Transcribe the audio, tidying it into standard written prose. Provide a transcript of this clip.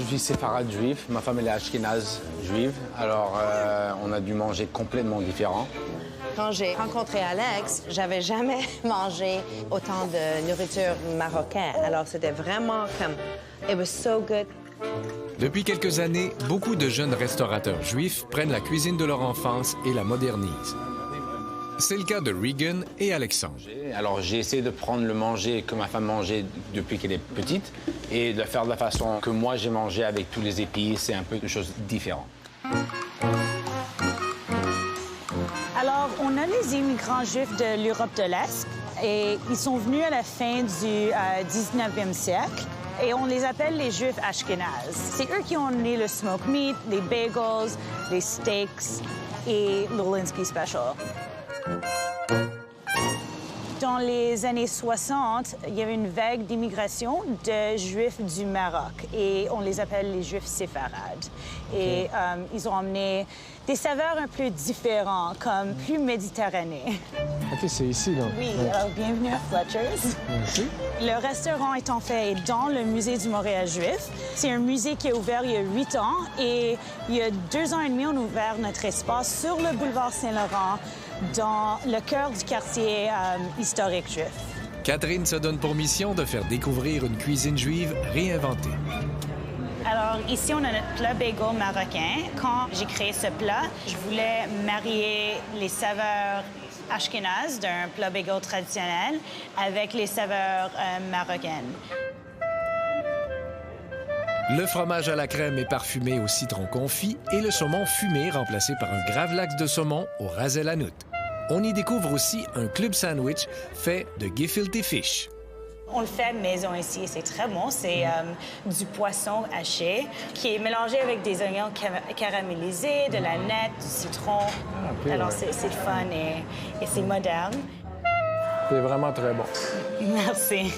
suis séfarade juif, ma femme elle est ashkénaze juive, alors on a dû manger complètement différent. Quand j'ai rencontré Alex, j'avais jamais mangé autant de nourriture marocaine. Alors c'était vraiment comme... It was so good. Depuis quelques années, beaucoup de jeunes restaurateurs juifs prennent la cuisine de leur enfance et la modernisent. C'est le cas de Regan et Alexandre. Alors j'ai essayé de prendre le manger que ma femme mangeait depuis qu'elle est petite et de le faire de la façon que moi j'ai mangé avec tous les épices et un peu de choses différentes. Alors, on a les immigrants juifs de l'Europe de l'Est et ils sont venus à la fin du 19e siècle et on les appelle les juifs ashkénazes. C'est eux qui ont amené le smoked meat, les bagels, les steaks et le Linsky Special. Dans les années 60, il y avait une vague d'immigration de Juifs du Maroc et on les appelle les Juifs séfarades. Et ils ont amené des saveurs un peu différentes, comme plus méditerranéennes. OK, c'est ici, donc. Oui, alors bienvenue à Fletcher's. Merci. Le restaurant est en fait dans le musée du Montréal juif. C'est un musée qui a ouvert il y a 8 ans et il y a 2 ans et demi, on a ouvert notre espace sur le boulevard Saint-Laurent dans le cœur du quartier historique juif. Catherine se donne pour mission de faire découvrir une cuisine juive réinventée. Alors, ici, on a notre plat bagel marocain. Quand j'ai créé ce plat, je voulais marier les saveurs ashkénazes d'un plat bagel traditionnel avec les saveurs marocaines. Le fromage à la crème est parfumé au citron confit et le saumon fumé remplacé par un gravlax de saumon au ras el hanout. On y découvre aussi un club sandwich fait de gefilte fish. On le fait maison ici et c'est très bon. C'est du poisson haché qui est mélangé avec des oignons caramélisés, de la nette, du citron. Okay, alors, ouais. c'est fun et c'est moderne. C'est vraiment très bon. Merci.